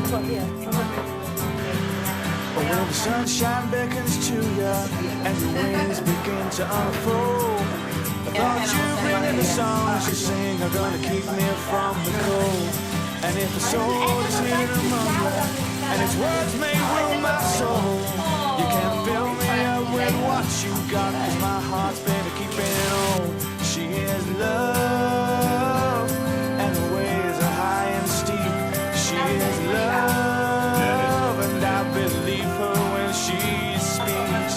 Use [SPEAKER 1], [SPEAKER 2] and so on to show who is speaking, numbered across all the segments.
[SPEAKER 1] But when the sunshine beckons to you and your wings begin to unfold, the thoughts you bring in the songs you sing are gonna keep me from the cold. And if the soul is hidden among you and its words may rule my soul, you can fill me up with what you got, 'cause my heart's been keeping on. She is love and the ways are high and steep. She is love and I believe her when she speaks.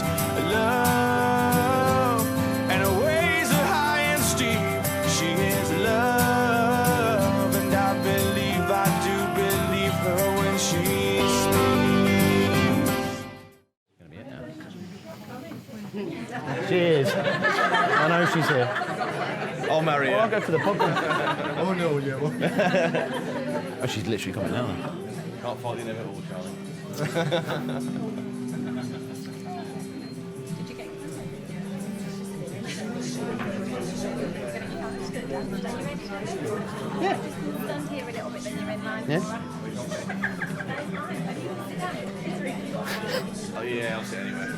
[SPEAKER 1] Love and her ways are high and steep. She is love and I do believe her when she speaks.
[SPEAKER 2] Cheers. I know she's here.
[SPEAKER 3] I'll marry her.
[SPEAKER 2] I'll go to the pub then.
[SPEAKER 3] Oh no, yeah.
[SPEAKER 2] Oh, she's literally coming now.
[SPEAKER 3] Can't find the inevitable, Charlie.
[SPEAKER 2] Yeah.
[SPEAKER 4] Stand here a little bit, then you're in line.
[SPEAKER 2] Yeah.
[SPEAKER 3] Oh yeah, I'll sit anyway.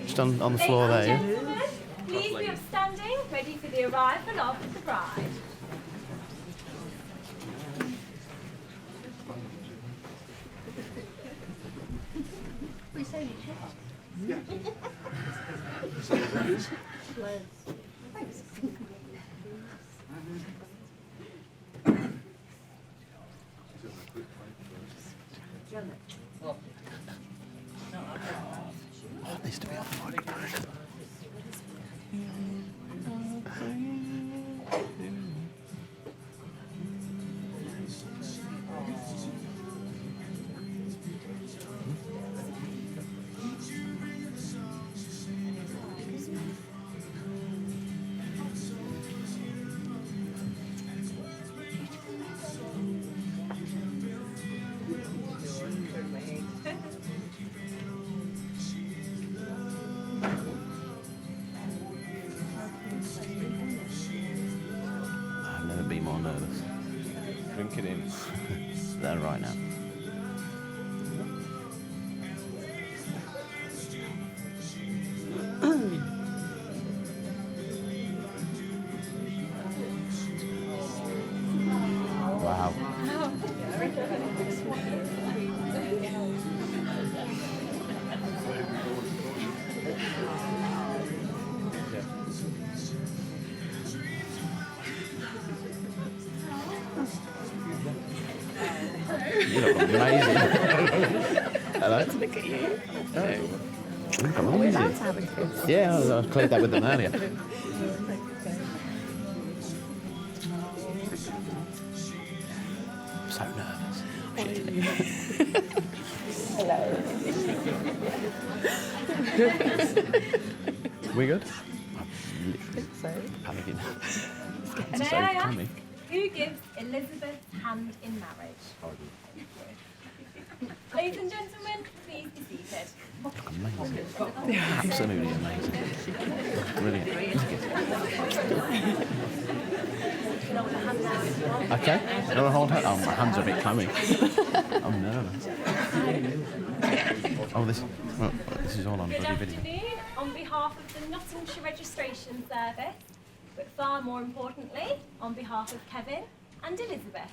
[SPEAKER 2] Just on the floor there, yeah?
[SPEAKER 4] Gentlemen, please be upstanding, ready for the arrival of the bride.
[SPEAKER 2] Oh, it needs to be on the mic. I've never been more nervous.
[SPEAKER 3] Drink it in.
[SPEAKER 2] There right now. Wow. You look amazing. Hello.
[SPEAKER 5] Look at you.
[SPEAKER 2] You look
[SPEAKER 5] We're allowed
[SPEAKER 2] amazing.
[SPEAKER 5] to have a kiss.
[SPEAKER 2] Yeah, I cleared that with them earlier. I'm so nervous.
[SPEAKER 5] Hello.
[SPEAKER 2] We good? I'm literally
[SPEAKER 5] So,
[SPEAKER 2] panicking.
[SPEAKER 4] May
[SPEAKER 2] So
[SPEAKER 4] I ask,
[SPEAKER 2] funny.
[SPEAKER 4] who gives Elizabeth's hand in marriage? Ladies and gentlemen, please be seated.
[SPEAKER 2] Amazing. Absolutely amazing. Brilliant. Okay. You want to hold her? Oh, my hand's a bit clammy. I'm nervous. Oh, this is all on
[SPEAKER 4] Good
[SPEAKER 2] bloody video.
[SPEAKER 4] afternoon. On behalf of the Nottinghamshire Registration Service, but far more importantly, on behalf of Kevin and Elizabeth.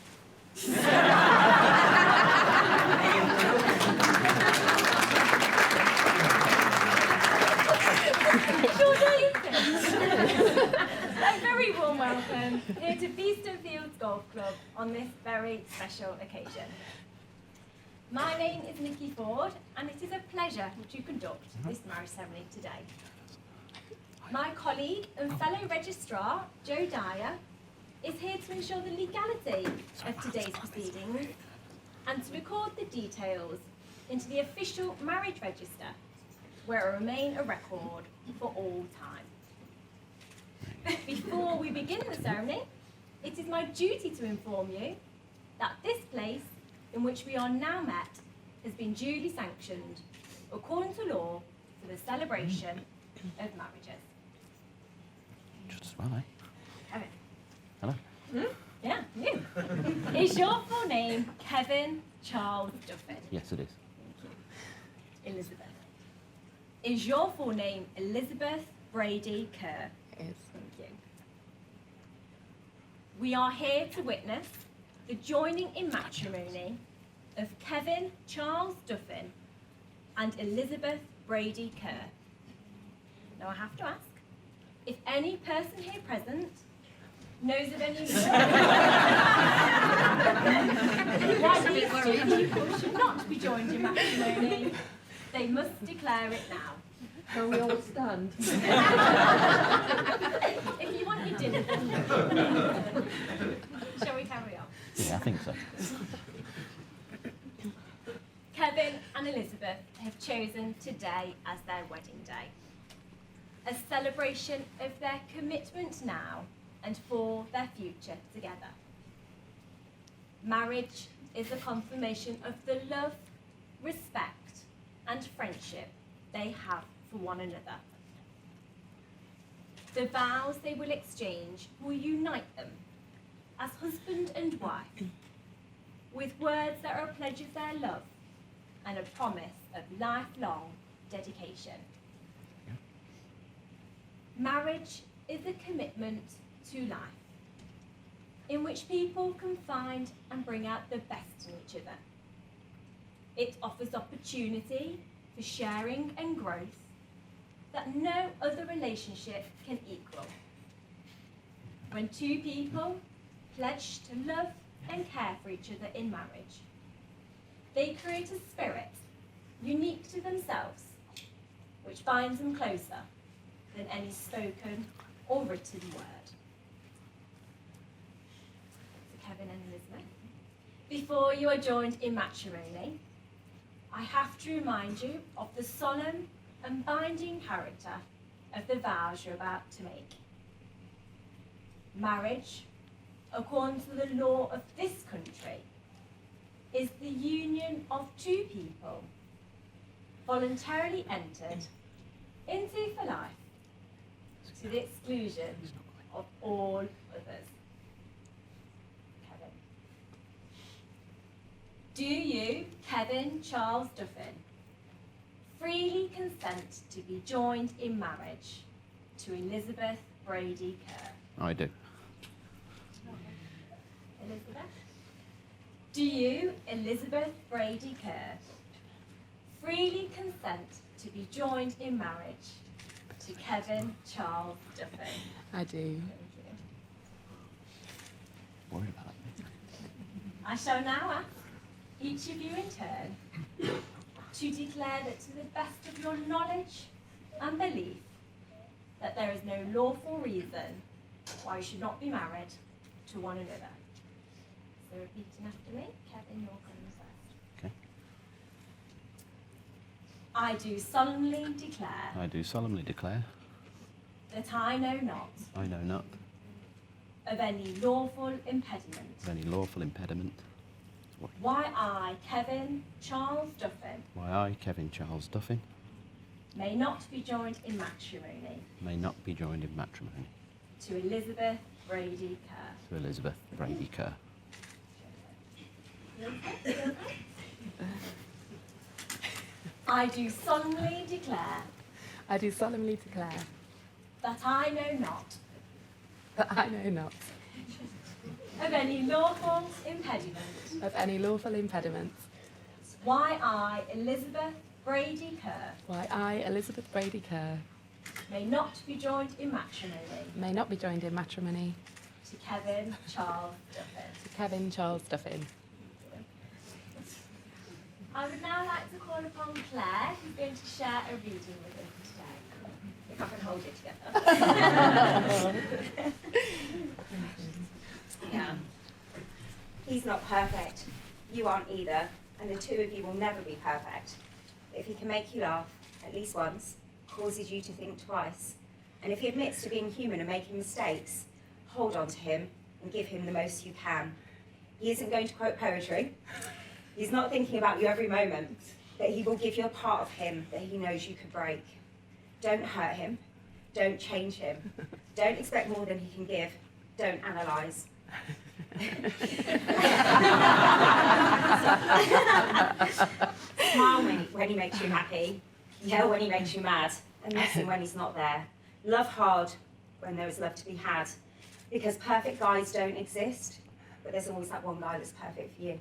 [SPEAKER 4] A very warm welcome here to Beeston Fields Golf Club on this very special occasion. My name is Nikki Ford, and it is a pleasure to conduct this marriage ceremony today. My colleague and fellow registrar, Joe Dyer, is here to ensure the legality of today's proceedings and to record the details into the official marriage register, where it will remain a record for all time. Before we begin the ceremony, it is my duty to inform you that this place in which we are now met has been duly sanctioned according to law for the celebration of marriages.
[SPEAKER 2] Just as well, eh?
[SPEAKER 4] Okay.
[SPEAKER 2] Hello.
[SPEAKER 4] Yeah, you. Is your full name Kevin Charles Duffin?
[SPEAKER 2] Yes, it is.
[SPEAKER 4] Elizabeth. Is your full name Elizabeth Brady Kerr?
[SPEAKER 5] It is.
[SPEAKER 4] Thank you. We are here to witness the joining in matrimony of Kevin Charles Duffin and Elizabeth Brady Kerr. Now I have to ask, if any person here present knows of any why these two people should not be joined in matrimony, they must declare it now.
[SPEAKER 5] Can we all stand?
[SPEAKER 4] If you want your dinner, then shall we carry on?
[SPEAKER 2] Yeah, I think so.
[SPEAKER 4] Kevin and Elizabeth have chosen today as their wedding day, a celebration of their commitment now and for their future together. Marriage is a confirmation of the love, respect, and friendship they have for one another. The vows they will exchange will unite them as husband and wife, with words that are a pledge of their love and a promise of lifelong dedication. Marriage is a commitment to life, in which people can find and bring out the best in each other. It offers opportunity for sharing and growth that no other relationship can equal. When two people pledge to love and care for each other in marriage, they create a spirit unique to themselves, which binds them closer than any spoken or written word. So Kevin and Elizabeth, before you are joined in matrimony, I have to remind you of the solemn and binding character of the vows you're about to make. Marriage, according to the law of this country, is the union of two people voluntarily entered into for life to the exclusion of all others. Kevin. Do you, Kevin Charles Duffin, freely consent to be joined in marriage to Elizabeth Brady Kerr?
[SPEAKER 2] I do.
[SPEAKER 4] Elizabeth? Do you, Elizabeth Brady Kerr, freely consent to be joined in marriage to Kevin Charles Duffin?
[SPEAKER 5] I do.
[SPEAKER 4] Thank you.
[SPEAKER 2] Worried about it.
[SPEAKER 4] I shall now ask each of you in turn to declare that to the best of your knowledge and belief that there is no lawful reason why you should not be married to one another. So repeating after me, Kevin, you're going first.
[SPEAKER 2] Okay.
[SPEAKER 4] I do solemnly declare
[SPEAKER 2] I do solemnly declare
[SPEAKER 4] that I know not
[SPEAKER 2] I know not
[SPEAKER 4] of any lawful impediment
[SPEAKER 2] of any lawful impediment
[SPEAKER 4] why I, Kevin Charles Duffin,
[SPEAKER 2] why I, Kevin Charles Duffin,
[SPEAKER 4] may not be joined in matrimony
[SPEAKER 2] may not be joined in matrimony
[SPEAKER 4] to Elizabeth Brady Kerr.
[SPEAKER 2] to Elizabeth Brady Kerr.
[SPEAKER 4] I do solemnly declare
[SPEAKER 5] I do solemnly declare
[SPEAKER 4] that I know not
[SPEAKER 5] that I know not
[SPEAKER 4] of any lawful impediment
[SPEAKER 5] of any lawful impediment
[SPEAKER 4] why I, Elizabeth Brady Kerr,
[SPEAKER 5] why I, Elizabeth Brady Kerr,
[SPEAKER 4] may not be joined in matrimony
[SPEAKER 5] may not be joined in matrimony
[SPEAKER 4] to Kevin Charles Duffin.
[SPEAKER 5] to Kevin Charles Duffin.
[SPEAKER 4] I would now like to call upon Claire, who's going to share a reading with us today. If I can hold it together.
[SPEAKER 6] Yeah. He's not perfect. You aren't either. And the two of you will never be perfect. But if he can make you laugh, at least once, causes you to think twice, and if he admits to being human and making mistakes, hold on to him and give him the most you can. He isn't going to quote poetry. He's not thinking about you every moment, but he will give you a part of him that he knows you could break. Don't hurt him. Don't change him. Don't expect more than he can give. Don't analyse. Smile when he makes you happy. Yell when he makes you mad. And listen when he's not there. Love hard when there is love to be had. Because perfect guys don't exist, but there's always that one guy that's perfect for you.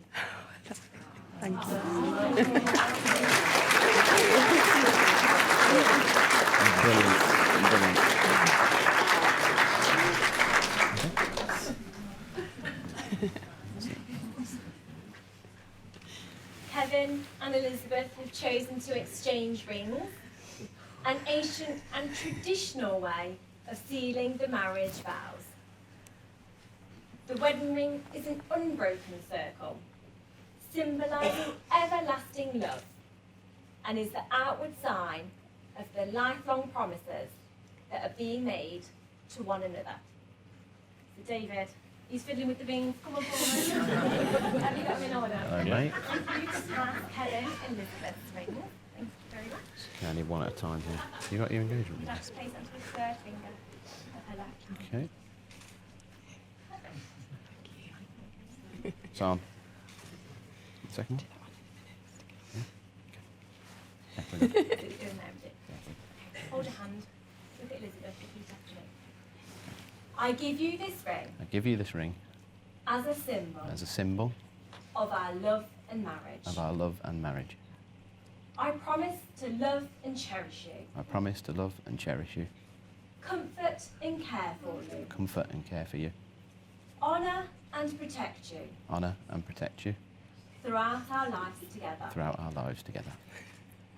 [SPEAKER 5] Thank you.
[SPEAKER 2] Brilliant.
[SPEAKER 4] Kevin and Elizabeth have chosen to exchange rings, an ancient and traditional way of sealing the marriage vows. The wedding ring is an unbroken circle, symbolising everlasting love, and is the outward sign of the lifelong promises that are being made to one another. So David, he's fiddling with the rings. Come on forward. Have you got them in order?
[SPEAKER 2] Hello, mate.
[SPEAKER 4] And you just pass Kevin and Elizabeth's ring. Thank you very much.
[SPEAKER 2] Yeah, I need one at a time here. You got your engagement ring?
[SPEAKER 4] Just place onto the third finger of her left hand.
[SPEAKER 2] Okay. So on. Second one? Yeah? Okay. Yeah, brilliant.
[SPEAKER 4] Doing there, is it? Hold your hand. Look at Elizabeth, repeat after me. I give you this ring
[SPEAKER 2] I give you this ring
[SPEAKER 4] as a symbol
[SPEAKER 2] as a symbol
[SPEAKER 4] of our love and marriage.
[SPEAKER 2] of our love and marriage.
[SPEAKER 4] I promise to love and cherish you,
[SPEAKER 2] I promise to love and cherish you,
[SPEAKER 4] comfort and care for you,
[SPEAKER 2] comfort and care for you,
[SPEAKER 4] honour and protect you
[SPEAKER 2] honour and protect you
[SPEAKER 4] throughout our lives together.
[SPEAKER 2] throughout our lives together.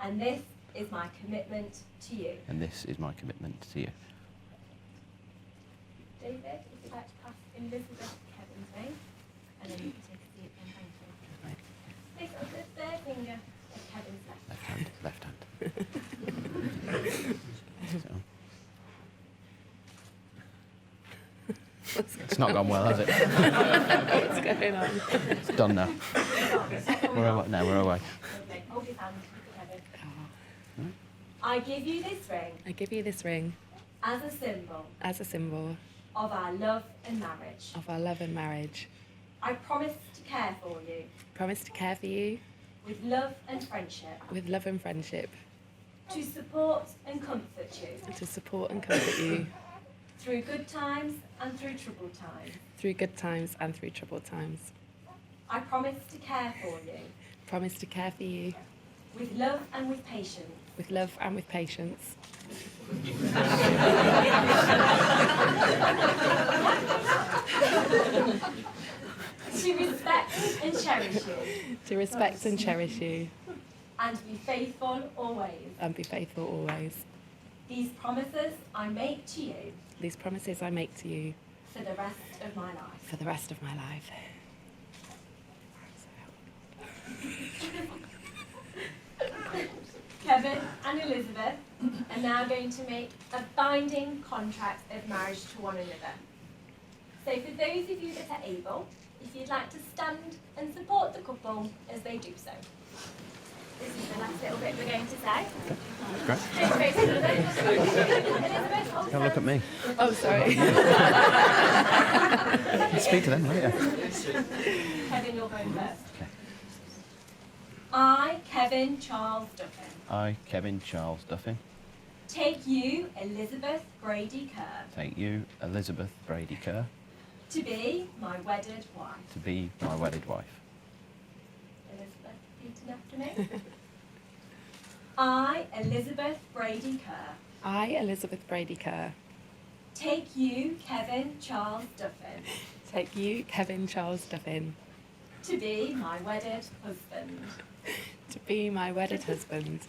[SPEAKER 4] And this is my commitment to you.
[SPEAKER 2] And this is my commitment to you.
[SPEAKER 4] David, if you'd like to pass Elizabeth Kevin's ring, and then you can take a seat and thank you.
[SPEAKER 2] Right.
[SPEAKER 4] Place on the third finger of Kevin's left.
[SPEAKER 2] Left hand. So. It's not gone well, has it?
[SPEAKER 5] What's going on?
[SPEAKER 2] It's done now. We're away. No, we're away.
[SPEAKER 4] Lovely. Hold his hand, Kevin. I give you this ring
[SPEAKER 5] I give you this ring
[SPEAKER 4] as a symbol
[SPEAKER 5] as a symbol
[SPEAKER 4] of our love and marriage.
[SPEAKER 5] of our love and marriage.
[SPEAKER 4] I promise to care for you
[SPEAKER 5] Promise to care for you
[SPEAKER 4] with love and friendship,
[SPEAKER 5] with love and friendship,
[SPEAKER 4] to support and comfort you
[SPEAKER 5] to support and comfort you
[SPEAKER 4] through good times and through troubled times.
[SPEAKER 5] through good times and through troubled times.
[SPEAKER 4] I promise to care for you
[SPEAKER 5] Promise to care for you
[SPEAKER 4] with love and with patience,
[SPEAKER 5] with love and with patience,
[SPEAKER 4] to respect and cherish you,
[SPEAKER 5] to respect and cherish you,
[SPEAKER 4] and to be faithful always.
[SPEAKER 5] and be faithful always.
[SPEAKER 4] These promises I make to you
[SPEAKER 5] These promises I make to you
[SPEAKER 4] for the rest of my life.
[SPEAKER 5] for the rest of my life.
[SPEAKER 4] Kevin and Elizabeth are now going to make a binding contract of marriage to one another. So for those of you that are able, if you'd like to stand and support the couple as they do so. This is the last little bit we're going to say.
[SPEAKER 2] Great.
[SPEAKER 4] Elizabeth, hold
[SPEAKER 2] Have a look at me.
[SPEAKER 5] Oh, sorry.
[SPEAKER 2] Speak to them later.
[SPEAKER 4] Kevin, you're going first. I, Kevin Charles Duffin,
[SPEAKER 2] I, Kevin Charles Duffin,
[SPEAKER 4] take you, Elizabeth Brady Kerr,
[SPEAKER 2] take you, Elizabeth Brady Kerr,
[SPEAKER 4] to be my wedded wife.
[SPEAKER 2] to be my wedded wife.
[SPEAKER 4] Elizabeth, repeating after me. I, Elizabeth Brady Kerr,
[SPEAKER 5] I, Elizabeth Brady Kerr,
[SPEAKER 4] take you, Kevin Charles Duffin,
[SPEAKER 5] take you, Kevin Charles Duffin,
[SPEAKER 4] to be my wedded husband.
[SPEAKER 5] to be my wedded husband.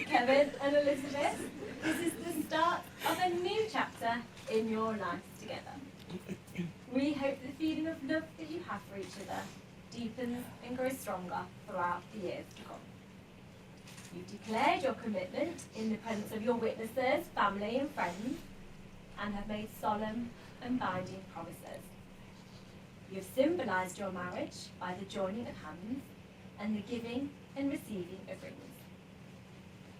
[SPEAKER 4] Kevin and Elizabeth, this is the start of a new chapter in your lives together. We hope the feeling of love that you have for each other deepens and grows stronger throughout the years to come. You've declared your commitment in the presence of your witnesses, family and friends, and have made solemn and binding promises. You have symbolised your marriage by the joining of hands and the giving and receiving of rings.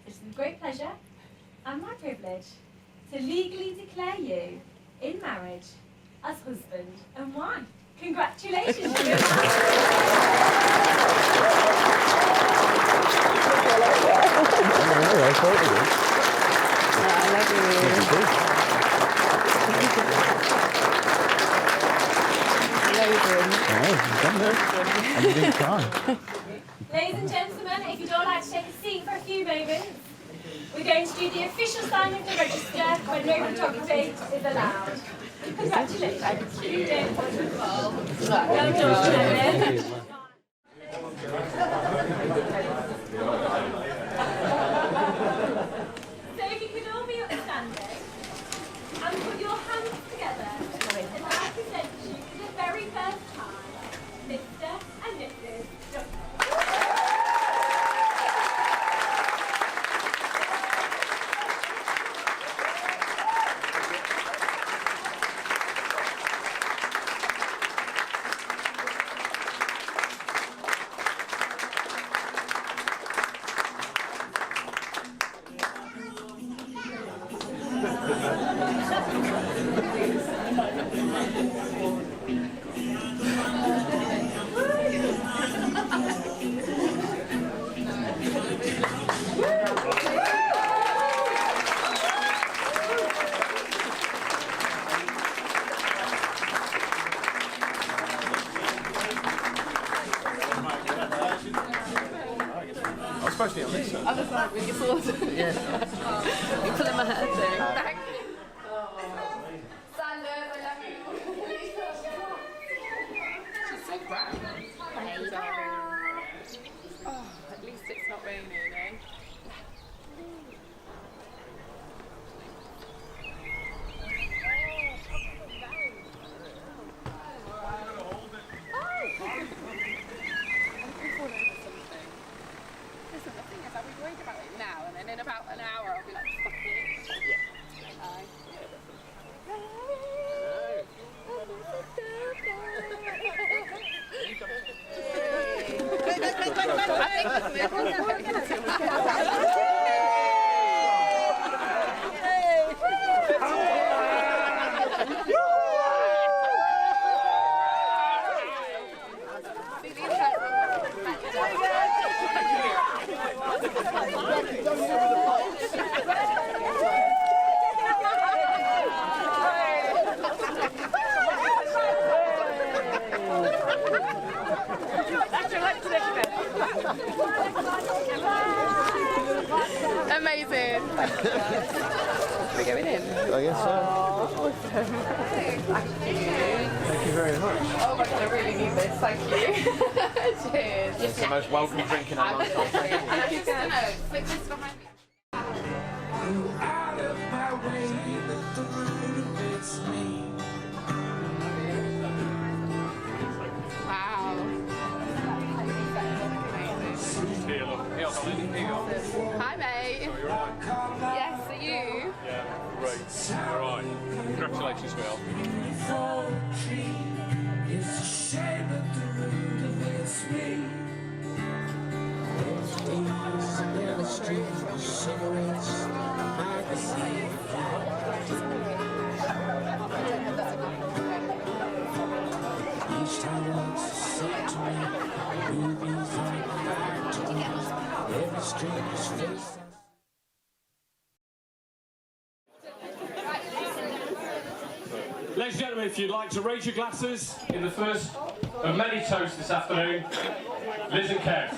[SPEAKER 4] It is with great pleasure and my privilege to legally declare you in marriage as husband and wife. Congratulations. Ladies and gentlemen, if you'd all like to take a seat for a few moments, we're going to do the official sign of the register when no photography is allowed. Congratulations. Thank you. Well done. So if you could all be upstanding and put your hands together as I present you for the very first time, Mr. and Mrs. Duffy.
[SPEAKER 3] I'm supposed to be on this side.
[SPEAKER 5] Other side with your sword. Yeah. You're pulling my hair too. Thank you. Sanders, I love you. She's so brown. Oh, at least it's not raining, eh? Listen, the thing is, I'll be worried about it now, and then in about an hour, I'll be like, fuck it. Amazing. We're going in.
[SPEAKER 3] I guess so.
[SPEAKER 5] Awesome.
[SPEAKER 3] Thank you very much.
[SPEAKER 5] Oh my god, I really need this. Thank you. Cheers.
[SPEAKER 3] It's the most welcome drink in a long time.
[SPEAKER 5] I'm just gonna flip this behind me.
[SPEAKER 1] Out of my way, but the root of it's me.
[SPEAKER 5] Wow. Hi, mate. Yes, are you?
[SPEAKER 3] Yeah, great. All right. Congratulations, Will.
[SPEAKER 1] It's a shame that the root of it's me. In the street, cigarettes, magazine. Each time it looks sick to me, movies on back to me. Every stranger's face.
[SPEAKER 7] Ladies and gentlemen, if you'd like to raise your glasses in the first of many toasts this afternoon, Liz and Kev.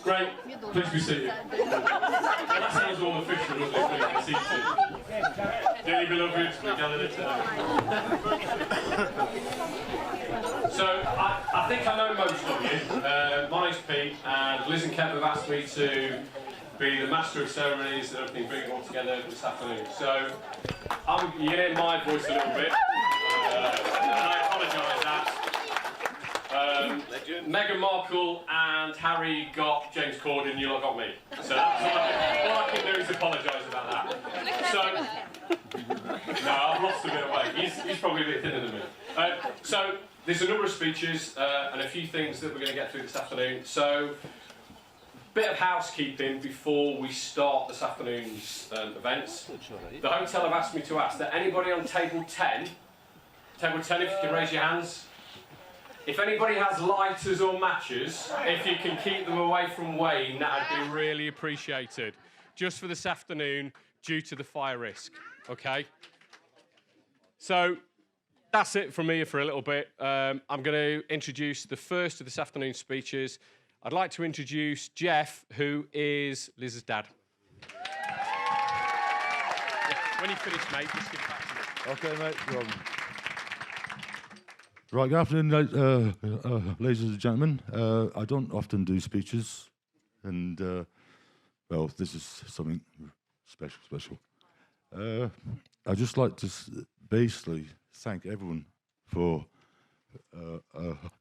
[SPEAKER 7] Great, please be seated. That sounds all official, doesn't it? Please be seated. Dearly beloved, we gathered today. So, I think I know most of you. My name's Pete, and Liz and Kev have asked me to be the master of ceremonies and everything, bring it all together this afternoon. So, you can hear my voice a little bit, and I apologise that Meghan Markle and Harry got James Corden, you lot got me. So all I can do is apologise about that. So, no, I've lost a bit of weight. He's probably a bit thinner than me. So, there's a number of speeches and a few things that we're going to get through this afternoon. So, bit of housekeeping before we start this afternoon's events. The hotel have asked me to ask that anybody on table 10, if you can raise your hands. If anybody has lighters or matches, if you can keep them away from Wayne, that'd be really appreciated. Just for this afternoon, due to the fire risk, okay? So, that's it from me for a little bit. I'm going to introduce the first of this afternoon's speeches. I'd like to introduce Jeff, who is Liz's dad. When you finish, mate, just give it back to me.
[SPEAKER 8] Okay, mate. Right, good afternoon, ladies and gentlemen. I don't often do speeches, and, well, this is something special. I'd just like to basically thank everyone for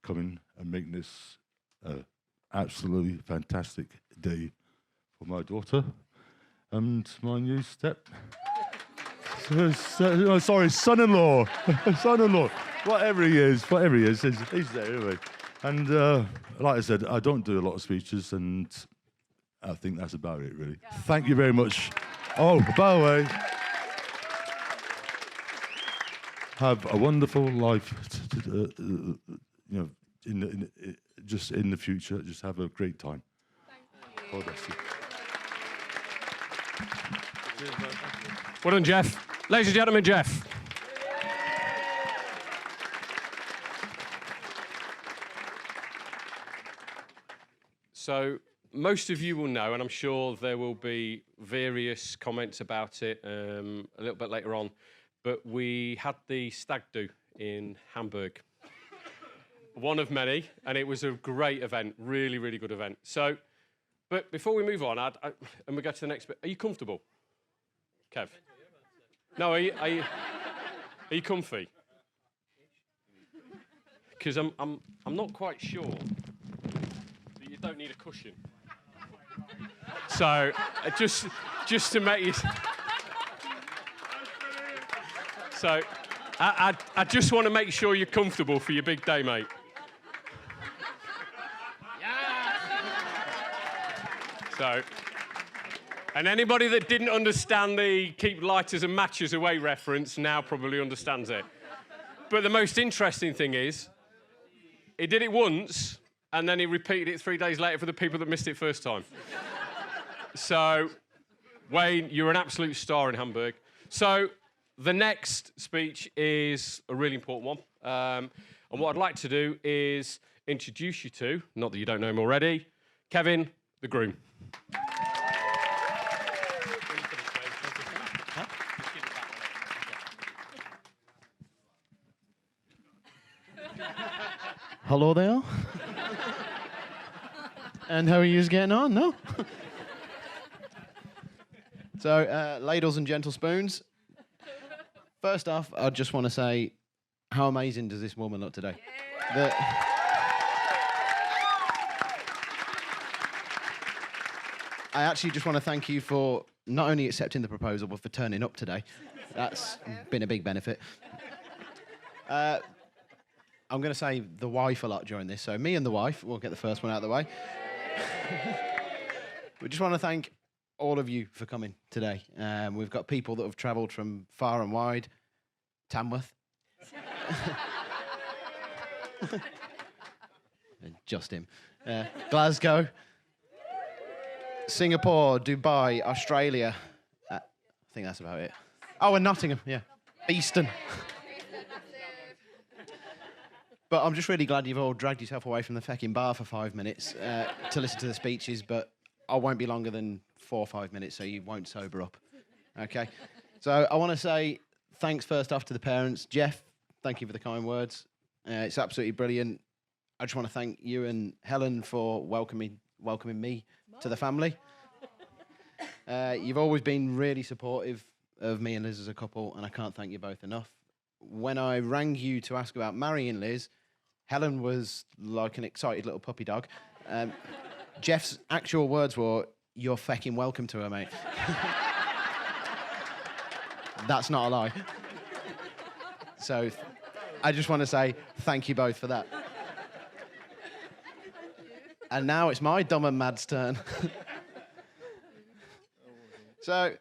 [SPEAKER 8] coming and making this absolutely fantastic day for my daughter and my new son-in-law. Son-in-law. Whatever he is, he's there anyway. And like I said, I don't do a lot of speeches, and I think that's about it, really. Thank you very much. Oh, by the way, have a wonderful life, you know, just in the future. Just have a great time. God bless you.
[SPEAKER 7] Well done, Jeff. Ladies and gentlemen, Jeff. So, most of you will know, and I'm sure there will be various comments about it a little bit later on, but we had the stag do in Hamburg. One of many, and it was a great event, really, really good event. So, but before we move on, and we go to the next bit, are you comfortable, Kev? No, are you comfy? Because I'm not quite sure that you don't need a cushion. So, just to make you. So, I just want to make sure you're comfortable for your big day, mate. So, and anybody that didn't understand the keep lighters and matches away reference now probably understands it. But the most interesting thing is, he did it once, and then he repeated it 3 days later for the people that missed it first time. So, Wayne, you're an absolute star in Hamburg. So, the next speech is a really important one. And what I'd like to do is introduce you to, not that you don't know him already, Kevin, the groom.
[SPEAKER 2] Hello there. And how are you getting on? No? So, ladles and gentle spoons. First off, I just want to say, how amazing does this woman look today? I actually just want to thank you for not only accepting the proposal, but for turning up today. That's been a big benefit. I'm going to say the wife a lot during this, so me and the wife, we'll get the first one out of the way. We just want to thank all of you for coming today. We've got people that have travelled from far and wide. Tamworth. Just him. Glasgow. Singapore, Dubai, Australia. I think that's about it. Oh, and Nottingham, yeah. Easton. But I'm just really glad you've all dragged yourself away from the fecking bar for 5 minutes to listen to the speeches, but I won't be longer than 4 or 5 minutes, so you won't sober up. Okay? So I want to say thanks first off to the parents. Jeff, thank you for the kind words. It's absolutely brilliant. I just want to thank you and Helen for welcoming me to the family. You've always been really supportive of me and Liz as a couple, and I can't thank you both enough. When I rang you to ask about marrying Liz, Helen was like an excited little puppy dog. Jeff's actual words were, "You're fecking welcome to her, mate." That's not a lie. So I just want to say thank you both for that. And now it's my dumb and mad's turn. So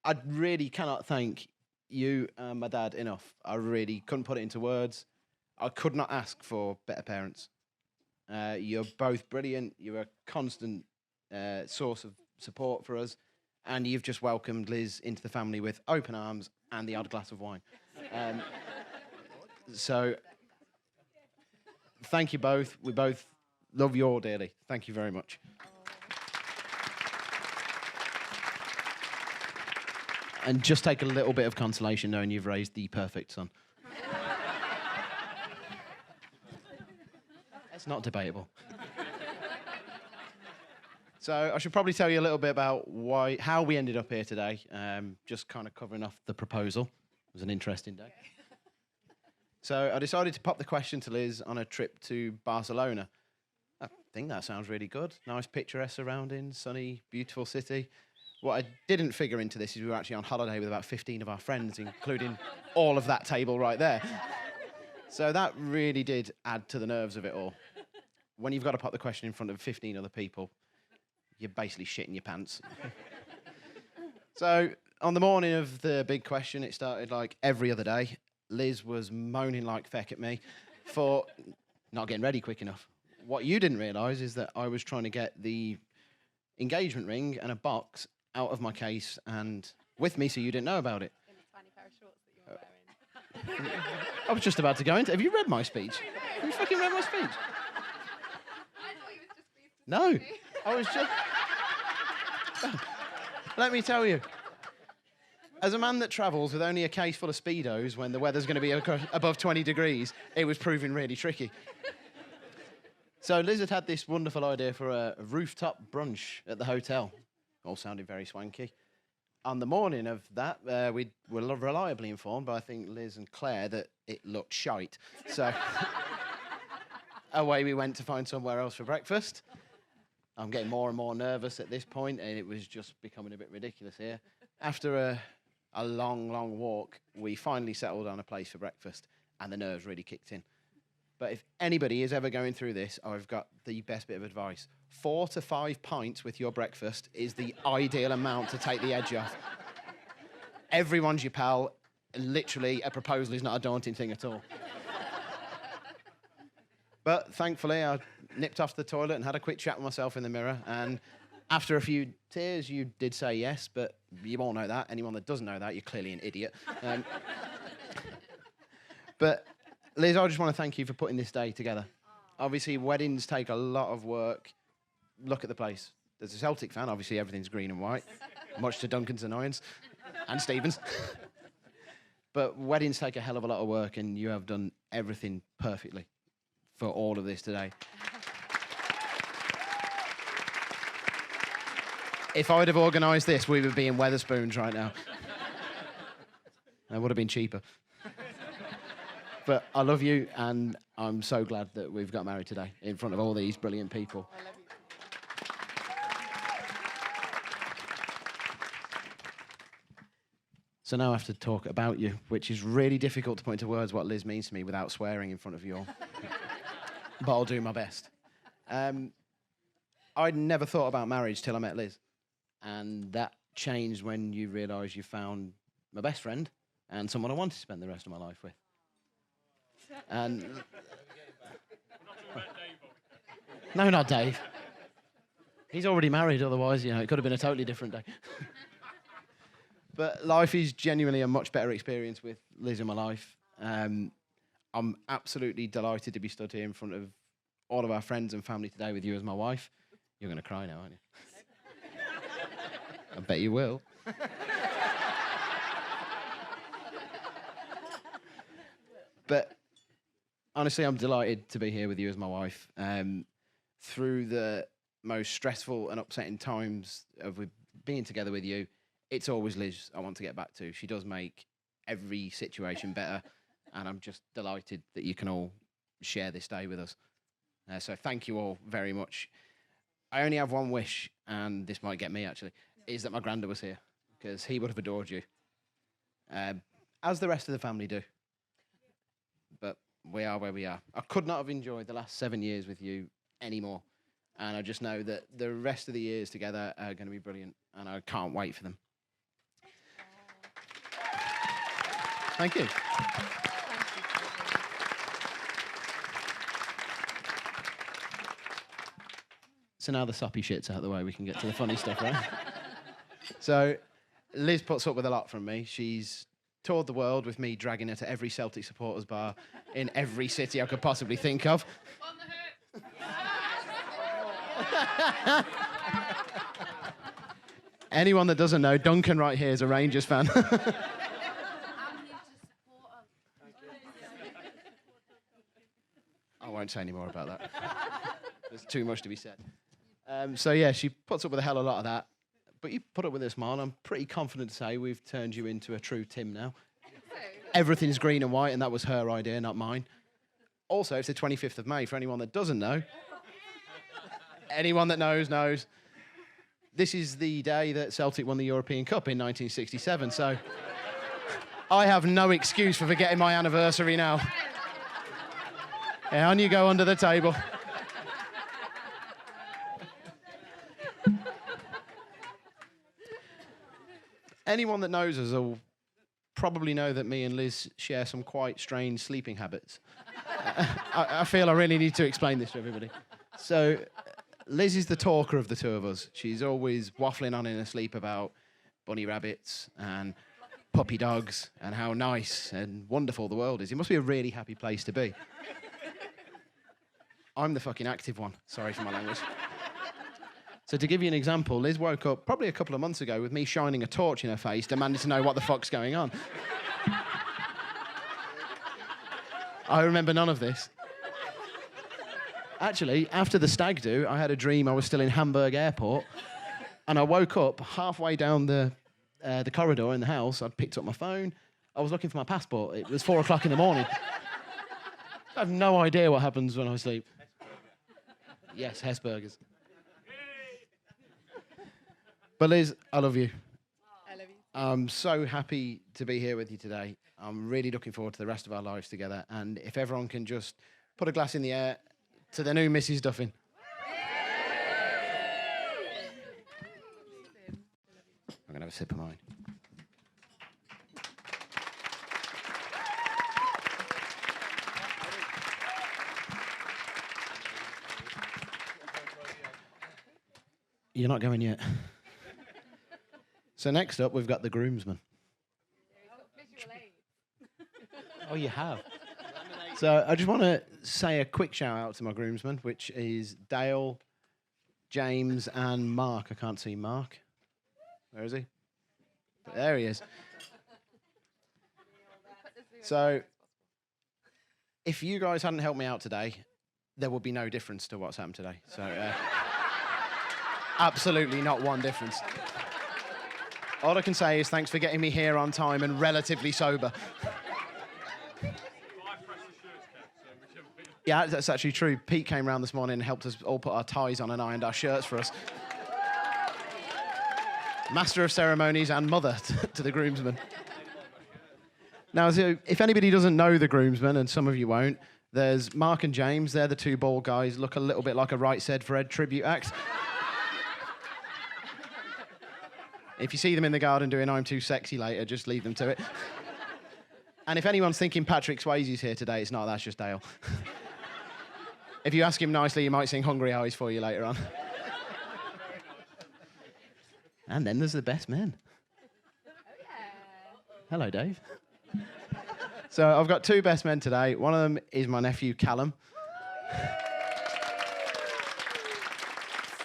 [SPEAKER 2] I really cannot thank you and my dad enough. I really couldn't put it into words. I could not ask for better parents. You're both brilliant. You're a constant source of support for us. And you've just welcomed Liz into the family with open arms and the odd glass of wine. So thank you both. We both love you all dearly. Thank you very much. And just take a little bit of consolation knowing you've raised the perfect son. It's not debatable. So I should probably tell you a little bit about how we ended up here today. Just kind of covering off the proposal. It was an interesting day. So I decided to pop the question to Liz on a trip to Barcelona. I think that sounds really good. Nice picturesque surroundings, sunny, beautiful city. What I didn't figure into this is we were actually on holiday with about 15 of our friends, including all of that table right there. So that really did add to the nerves of it all. When you've got to pop the question in front of 15 other people, you're basically shitting your pants. So on the morning of the big question, it started like every other day. Liz was moaning like feck at me for not getting ready quick enough. What you didn't realise is that I was trying to get the engagement ring and a box out of my case and with me so you didn't know about it.
[SPEAKER 5] In the tiny pair of shorts that you were wearing.
[SPEAKER 2] I was just about to go into... Have you read my speech? Have you fucking read my speech?
[SPEAKER 5] I thought he was just pleased to
[SPEAKER 2] No,
[SPEAKER 5] see me.
[SPEAKER 2] I was just... Let me tell you. As a man that travels with only a case full of Speedos when the weather's going to be above 20 degrees, it was proving really tricky. So Liz had this wonderful idea for a rooftop brunch at the hotel. All sounded very swanky. On the morning of that, we were reliably informed by, I think, Liz and Claire that it looked shite. So away we went to find somewhere else for breakfast. I'm getting more and more nervous at this point, and it was just becoming a bit ridiculous here. After a long, long walk, we finally settled on a place for breakfast, and the nerves really kicked in. But if anybody is ever going through this, I've got the best bit of advice. 4 to 5 pints with your breakfast is the ideal amount to take the edge off. Everyone's your pal. Literally, a proposal is not a daunting thing at all. But thankfully, I nipped off to the toilet and had a quick chat with myself in the mirror. And after a few tears, you did say yes, but you all know that. Anyone that doesn't know that, you're clearly an idiot. But Liz, I just want to thank you for putting this day together. Obviously, weddings take a lot of work. Look at the place. There's a Celtic fan. Obviously, everything's green and white, much to Duncan's annoyance and Stephen's. But weddings take a hell of a lot of work, and you have done everything perfectly for all of this today. If I'd have organised this, we would be in Wetherspoons right now. It would have been cheaper. But I love you, and I'm so glad that we've got married today in front of all these brilliant people.
[SPEAKER 5] I love you.
[SPEAKER 2] So now I have to talk about you, which is really difficult to put into words what Liz means to me without swearing in front of you all. But I'll do my best. I'd never thought about marriage till I met Liz. And that changed when you realise you found my best friend and someone I wanted to spend the rest of my life with. And no, not Dave. He's already married, otherwise, it could have been a totally different day. But life is genuinely a much better experience with Liz in my life. I'm absolutely delighted to be stood here in front of all of our friends and family today with you as my wife. You're going to cry now, aren't you? I bet you will. But honestly, I'm delighted to be here with you as my wife. Through the most stressful and upsetting times of being together with you, it's always Liz I want to get back to. She does make every situation better, and I'm just delighted that you can all share this day with us. So thank you all very much. I only have one wish, and this might get me actually, is that my granda was here, because he would have adored you, as the rest of the family do. But we are where we are. I could not have enjoyed the last 7 years with you anymore. And I just know that the rest of the years together are going to be brilliant, and I can't wait for them. Thank you. So now the soppy shit's out of the way, we can get to the funny stuff, right? So Liz puts up with a lot from me. She's toured the world with me, dragging her to every Celtic supporters bar in every city I could possibly think of. Anyone that doesn't know, Duncan right here is a Rangers fan. I won't say any more about that. There's too much to be said. So yeah, she puts up with a hell of a lot of that. But you put up with a smile. I'm pretty confident to say we've turned you into a true Tim now. Everything's green and white, and that was her idea, not mine. Also, it's the 25th of May, for anyone that doesn't know. Anyone that knows, knows. This is the day that Celtic won the European Cup in 1967, so I have no excuse for forgetting my anniversary now. Yeah, on you go under the table. Anyone that knows us will probably know that me and Liz share some quite strange sleeping habits. I feel I really need to explain this to everybody. So, Liz is the talker of the two of us. She's always waffling on in her sleep about bunny rabbits and puppy dogs and how nice and wonderful the world is. It must be a really happy place to be. I'm the fucking active one. Sorry for my language. So to give you an example, Liz woke up probably a couple of months ago with me shining a torch in her face, demanding to know what the fuck's going on. I remember none of this. Actually, after the stag do, I had a dream I was still in Hamburg airport, and I woke up halfway down the corridor in the house. I'd picked up my phone. I was looking for my passport. It was 4 o'clock in the morning. I have no idea what happens when I sleep. Yes, Hesburgers. But Liz, I love you.
[SPEAKER 5] I love you.
[SPEAKER 2] I'm so happy to be here with you today. I'm really looking forward to the rest of our lives together. And if everyone can just put a glass in the air to the new Mrs. Duffin. I'm going to have a sip of mine. You're not going yet. So next up, we've got the groomsmen. Oh, you have? So I just want to say a quick shout out to my groomsmen, which is Dale, James, and Mark. I can't see Mark. Where is he? There he is. So if you guys hadn't helped me out today, there would be no difference to what's happened today. So absolutely not one difference. All I can say is thanks for getting me here on time and relatively sober. Yeah, that's actually true. Pete came round this morning and helped us all put our ties on and ironed our shirts for us. Master of ceremonies and mother to the groomsmen. Now, so if anybody doesn't know the groomsmen, and some of you won't, there's Mark and James. They're the two bald guys, look a little bit like a Right Said Fred tribute act. If you see them in the garden doing I'm Too Sexy later, just leave them to it. And if anyone's thinking Patrick Swayze's here today, it's not, that's just Dale. If you ask him nicely, he might sing Hungry Eyes for you later on. And then there's the best men. Hello, Dave. So I've got two best men today. One of them is my nephew, Callum.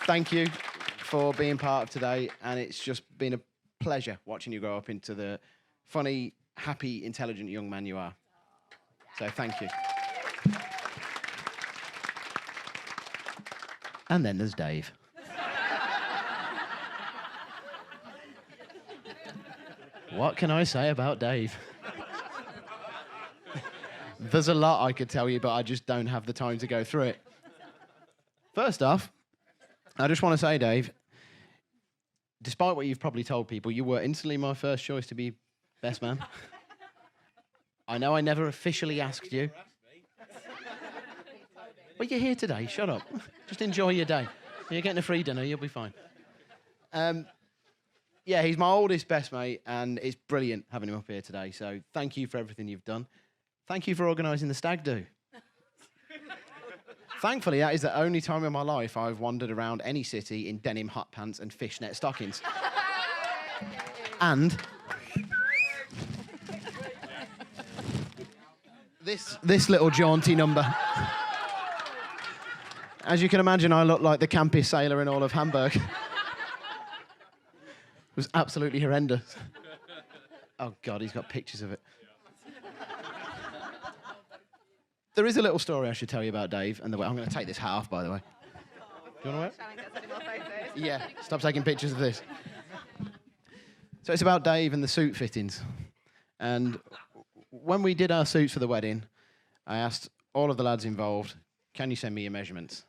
[SPEAKER 2] Thank you for being part of today, and it's just been a pleasure watching you grow up into the funny, happy, intelligent young man you are. So thank you. And then there's Dave. What can I say about Dave? There's a lot I could tell you, but I just don't have the time to go through it. First off, I just want to say, Dave, despite what you've probably told people, you were instantly my first choice to be best man. I know I never officially asked you. But you're here today, shut up. Just enjoy your day. You're getting a free dinner, you'll be fine. Yeah, he's my oldest best mate, and it's brilliant having him up here today. So thank you for everything you've done. Thank you for organising the stag do. Thankfully, that is the only time in my life I've wandered around any city in denim hot pants and fishnet stockings. And this little jaunty number. As you can imagine, I look like the campiest sailor in all of Hamburg. It was absolutely horrendous. Oh, God, he's got pictures of it. There is a little story I should tell you about Dave and the way. I'm going to take this hat off, by the way. Do you want to wear it? Yeah, stop taking pictures of this. So it's about Dave and the suit fittings. And when we did our suits for the wedding, I asked all of the lads involved, can you send me your measurements?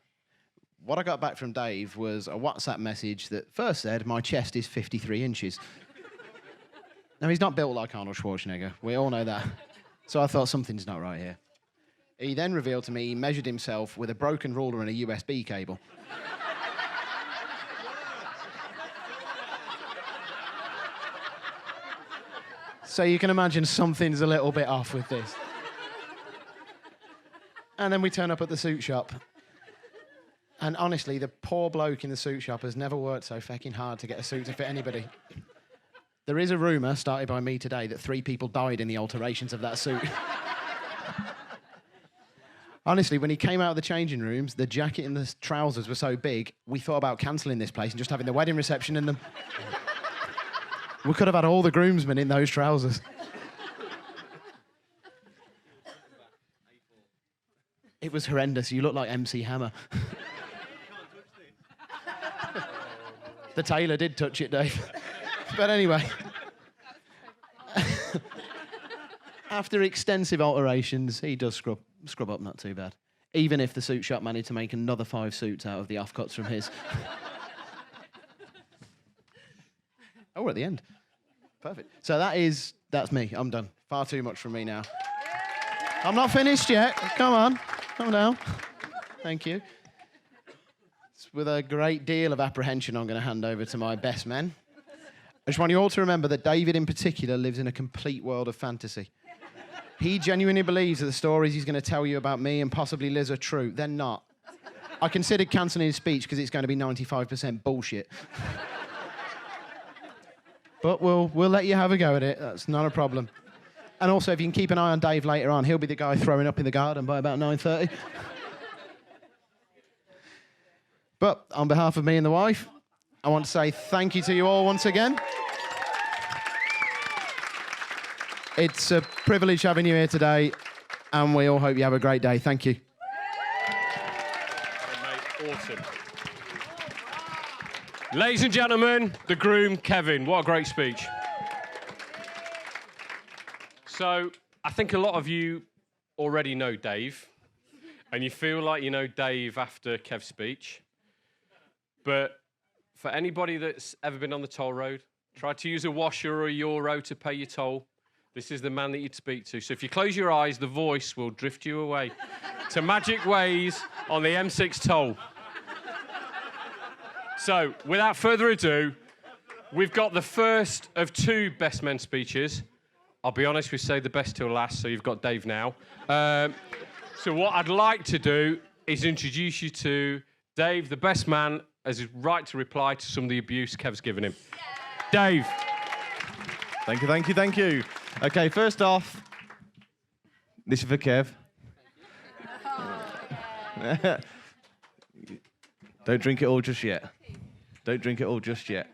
[SPEAKER 2] What I got back from Dave was a WhatsApp message that first said, my chest is 53 inches. Now, he's not built like Arnold Schwarzenegger. We all know that. So I thought something's not right here. He then revealed to me he measured himself with a broken ruler and a USB cable. So you can imagine something's a little bit off with this. And then we turn up at the suit shop. And honestly, the poor bloke in the suit shop has never worked so fucking hard to get a suit to fit anybody. There is a rumour, started by me today, that 3 people died in the alterations of that suit. Honestly, when he came out of the changing rooms, the jacket and the trousers were so big, we thought about cancelling this place and just having the wedding reception in them. We could have had all the groomsmen in those trousers. It was horrendous. You look like MC Hammer. The tailor did touch it, Dave. But anyway. After extensive alterations, he does scrub up not too bad. Even if the suit shop managed to make another 5 suits out of the offcuts from his. Oh, we're at the end. Perfect. So that's me. I'm done. Far too much from me now. I'm not finished yet. Come on. Calm down. Thank you. It's with a great deal of apprehension I'm going to hand over to my best men. I just want you all to remember that David in particular lives in a complete world of fantasy. He genuinely believes that the stories he's going to tell you about me and possibly Liz are true. They're not. I considered cancelling his speech because it's going to be 95% bullshit. But we'll let you have a go at it. That's not a problem. And also, if you can keep an eye on Dave later on, he'll be the guy throwing up in the garden by about 9:30. But on behalf of me and the wife, I want to say thank you to you all once again. It's a privilege having you here today, and we all hope you have a great day. Thank you.
[SPEAKER 7] Mate, awesome. Ladies and gentlemen, the groom, Kevin. What a great speech. So, I think a lot of you already know Dave, and you feel like you know Dave after Kev's speech. But for anybody that's ever been on the toll road, tried to use a washer or a euro to pay your toll, this is the man that you'd speak to. So if you close your eyes, the voice will drift you away to magic ways on the M6 toll. So, without further ado, we've got the first of 2 best men speeches. I'll be honest, we saved the best till last, so you've got Dave now. So what I'd like to do is introduce you to Dave, the best man, as his right to reply to some of the abuse Kev's given him. Dave.
[SPEAKER 9] Thank you, thank you, thank you. Okay, first off, this is for Kev. Don't drink it all just yet. Don't drink it all just yet.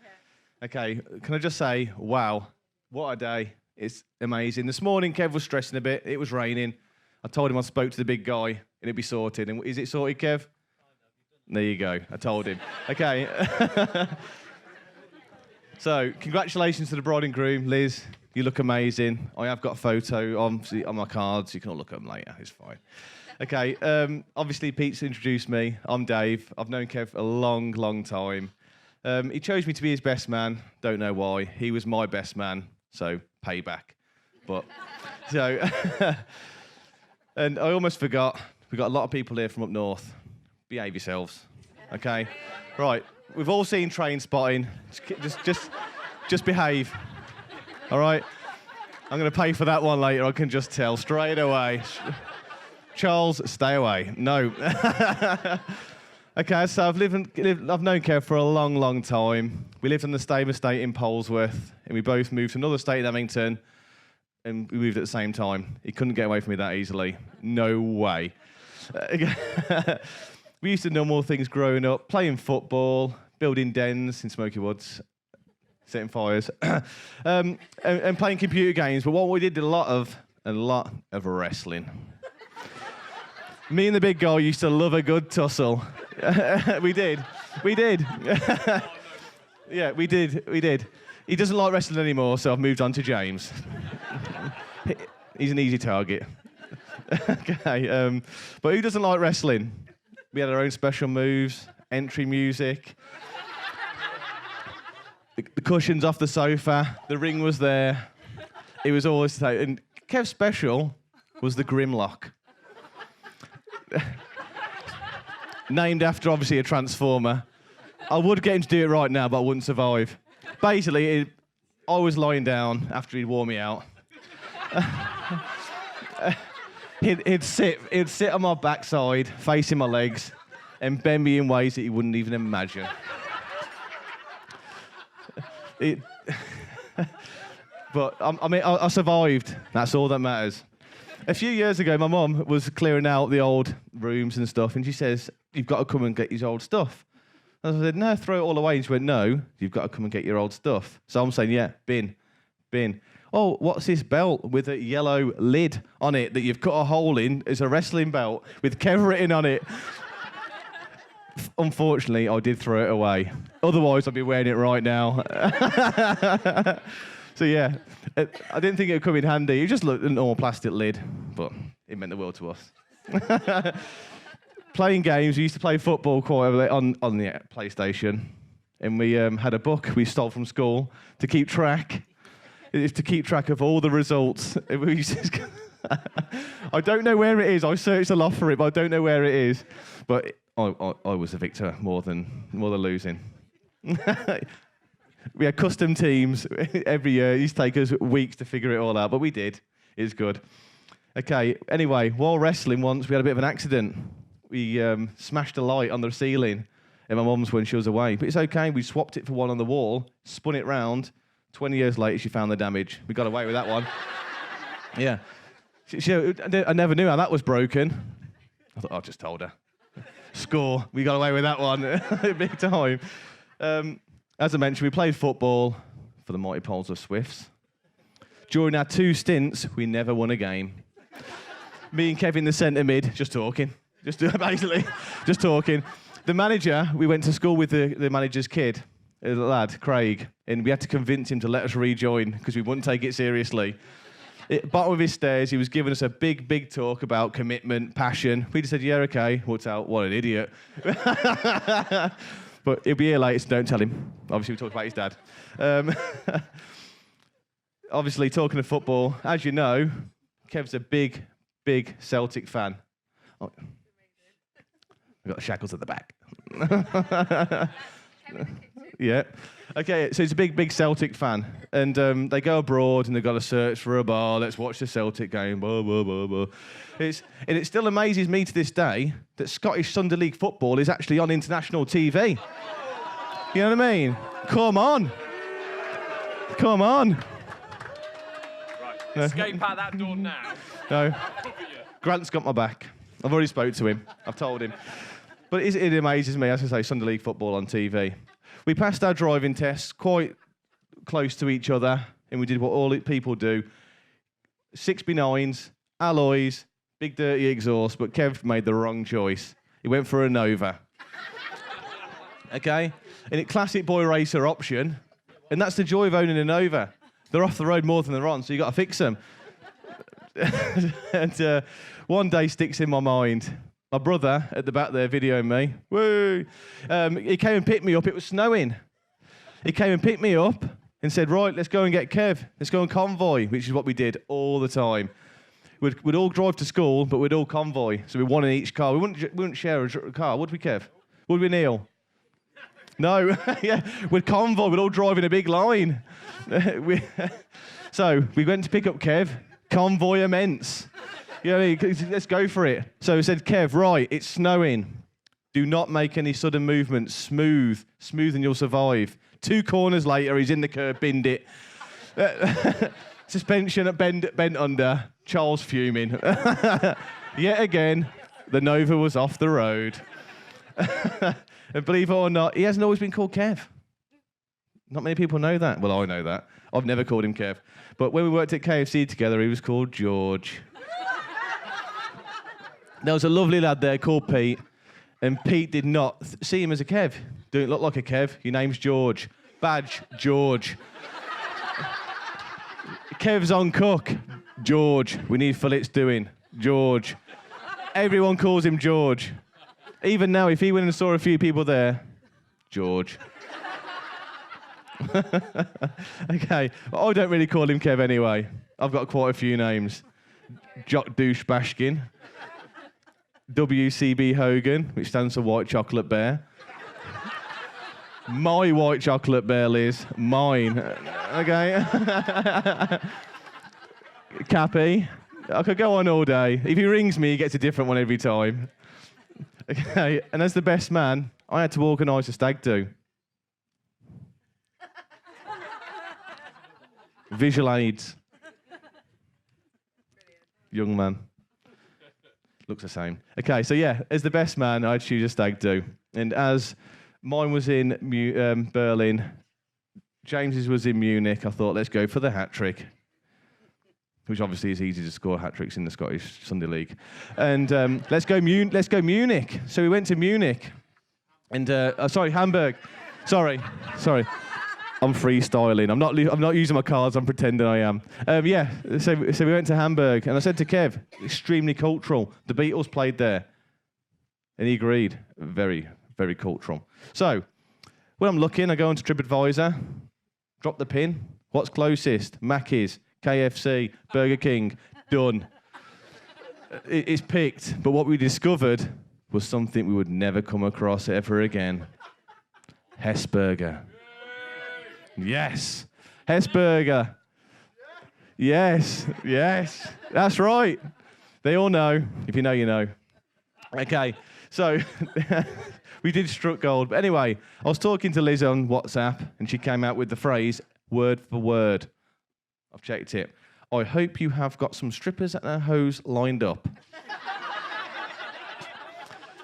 [SPEAKER 9] Okay, can I just say, wow, what a day. It's amazing. This morning, Kev was stressing a bit. It was raining. I told him I spoke to the big guy and it'd be sorted. And is it sorted, Kev? There you go. I told him. Okay. So, congratulations to the bride and groom. Liz, you look amazing. I have got a photo on my cards. You can all look at them later. It's fine. Okay. Obviously, Pete's introduced me. I'm Dave. I've known Kev a long, long time. He chose me to be his best man. Don't know why. He was my best man. So, payback. But, so, and I almost forgot. We've got a lot of people here from up north. Behave yourselves. Okay, right. We've all seen Train Spotting. Just behave. All right. I'm going to pay for that one later. I can just tell straight away. Charles, stay away. No. Okay, so I've known Kev for a long, long time. We lived on the Stave estate in Polesworth, and we both moved to another estate in Abington, and we moved at the same time. He couldn't get away from me that easily. No way. We used to know more things growing up, playing football, building dens in Smoky Woods, setting fires, and playing computer games. But what we did a lot of wrestling. Me and the big guy used to love a good tussle. We did. Yeah, we did. He doesn't like wrestling anymore, so I've moved on to James. He's an easy target. Okay, but who doesn't like wrestling? We had our own special moves, entry music, the cushions off the sofa, the ring was there. It was always tight. And Kev's special was the Grimlock. Named after, obviously, a Transformer. I would get him to do it right now, but I wouldn't survive. Basically, I was lying down after he'd wore me out. He'd sit on my backside, facing my legs, and bend me in ways that you wouldn't even imagine. But I survived. That's all that matters. A few years ago, my mum was clearing out the old rooms and stuff, and she says, "You've got to come and get your old stuff." And I said, "No, throw it all away." And she went, "No, you've got to come and get your old stuff." So I'm saying, "Yeah, bin. Oh, what's this belt with a yellow lid on it that you've cut a hole in? It's a wrestling belt with Kev written on it." Unfortunately, I did throw it away. Otherwise, I'd be wearing it right now. So yeah, I didn't think it would come in handy. It just looked a normal plastic lid, but it meant the world to us. Playing games, we used to play football quite a bit on the PlayStation, and we had a book we stole from school to keep track. To keep track of all the results. I don't know where it is. I searched a lot for it, but I don't know where it is. But I was the victor more than losing. We had custom teams every year. It used to take us weeks to figure it all out, but we did. It was good. Okay, anyway, while wrestling once, we had a bit of an accident. We smashed a light on the ceiling in my mum's when she was away. But it's okay. We swapped it for one on the wall, spun it round. 20 years later, she found the damage. We got away with that one. Yeah. I never knew how that was broken. I thought, I just told her. Score. We got away with that one. Big time. As I mentioned, we played football for the Mighty Polesworth Swifts. During our 2 stints, we never won a game. Me and Kevin, the centre mid, just talking. Basically, just talking. The manager, we went to school with the manager's kid, a lad, Craig, and we had to convince him to let us rejoin because we wouldn't take it seriously. At bottom of his stairs, he was giving us a big talk about commitment, passion. We just said, yeah, okay. What's out? What an idiot. But he'll be here later, so don't tell him. Obviously, we talked about his dad. Obviously, talking of football, as you know, Kev's a big Celtic fan. Oh, we've got shackles at the back. Yeah. Okay, so he's a big Celtic fan. And they go abroad and they've got to search for a bar. Let's watch the Celtic game. Blah, blah, blah, blah. And it still amazes me to this day that Scottish Sunday League football is actually on international TV. You know what I mean? Come on.
[SPEAKER 7] Right, escape out that door now.
[SPEAKER 9] No. Grant's got my back. I've already spoke to him. I've told him. But it amazes me, as I say, Sunday League football on TV. We passed our driving tests quite close to each other, and we did what all people do. 6B9s, alloys, big dirty exhaust, but Kev made the wrong choice. He went for a Nova. Okay? And it classic boy racer option, and that's the joy of owning a Nova. They're off the road more than they're on, so you got to fix them. And one day sticks in my mind. My brother at the back there videoing me. Woo! He came and picked me up. It was snowing. He came and picked me up and said, right, let's go and get Kev. Let's go and convoy, which is what we did all the time. We'd all drive to school, but we'd all convoy. So we one in each car. We wouldn't share a car, would we, Kev? Would we kneel? No. Yeah, we'd convoy. We'd all drive in a big line. So we went to pick up Kev. Convoy immense. Let's go for it. So we said, Kev, right, it's snowing. Do not make any sudden movements. Smooth and you'll survive. 2 corners later, he's in the curb, binned it. Suspension bent under. Charles fuming. Yet again, the Nova was off the road. And believe it or not, he hasn't always been called Kev. Not many people know that. Well, I know that. I've never called him Kev. But when we worked at KFC together, he was called George. There was a lovely lad there called Pete, and Pete did not see him as a Kev. Don't look like a Kev. Your name's George. Badge, George. Kev's on cook. George. We need fillets doing. George. Everyone calls him George. Even now, if he went and saw a few people there, George. Okay, I don't really call him Kev anyway. I've got quite a few names. Jock Douche Bashkin. WCB Hogan, which stands for White Chocolate Bear. My White Chocolate Bear, Liz. Mine. Okay. Cappy. I could go on all day. If he rings me, he gets a different one every time. Okay, and as the best man, I had to organise a stag do. Visual aids. Young man. Looks the same. Okay, so yeah, as the best man, I'd choose a stag do. And as mine was in Berlin, James's was in Munich, I thought, let's go for the hat trick. Which obviously is easy to score hat tricks in the Scottish Sunday League. And let's go Munich. So we went to Munich. And, Hamburg. Sorry. I'm freestyling. I'm not using my cards. I'm pretending I am. So we went to Hamburg, and I said to Kev, extremely cultural. The Beatles played there, and he agreed. Very, very cultural. So when I'm looking, I go onto TripAdvisor, drop the pin. What's closest? Mackey's, KFC, Burger King. Done. It's picked. But what we discovered was something we would never come across ever again. Hesburger. Yes. Hesburger. Yes. That's right. They all know. If you know, you know. Okay. So we did struck gold. But anyway, I was talking to Liz on WhatsApp, and she came out with the phrase, word for word. I've checked it. I hope you have got some strippers and a hose lined up.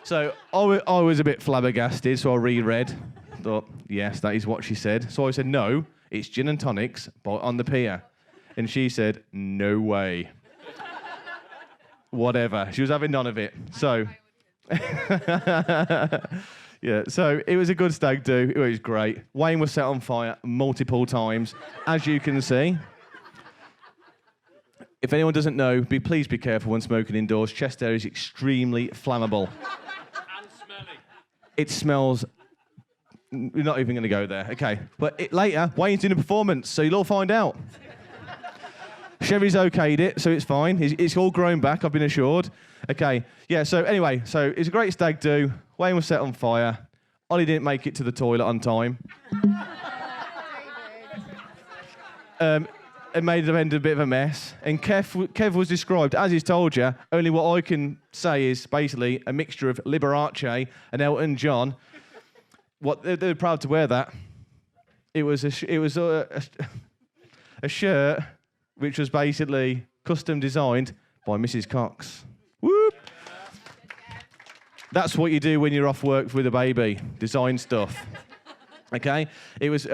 [SPEAKER 9] So I was a bit flabbergasted, so I reread. Thought, yes, that is what she said. So I said, no, it's gin and tonics on the pier. And she said, no way. Whatever. She was having none of it. So, yeah, so it was a good stag do. It was great. Wayne was set on fire multiple times, as you can see. If anyone doesn't know, please be careful when smoking indoors. Chest air is extremely flammable.
[SPEAKER 7] And smelly.
[SPEAKER 9] It smells... We're not even going to go there. Okay. But later, Wayne's doing a performance, so you'll all find out. Chevy's okayed it, so it's fine. It's all grown back, I've been assured. Okay. Yeah, so anyway, so it's a great stag do. Wayne was set on fire. Ollie didn't make it to the toilet on time. It made the end a bit of a mess. And Kev was described, as he's told you, only what I can say is basically a mixture of Liberace and Elton John. They're proud to wear that. It was a shirt which was basically custom designed by Mrs. Cox. Whoop! That's what you do when you're off work with a baby. Design stuff. Okay? It was,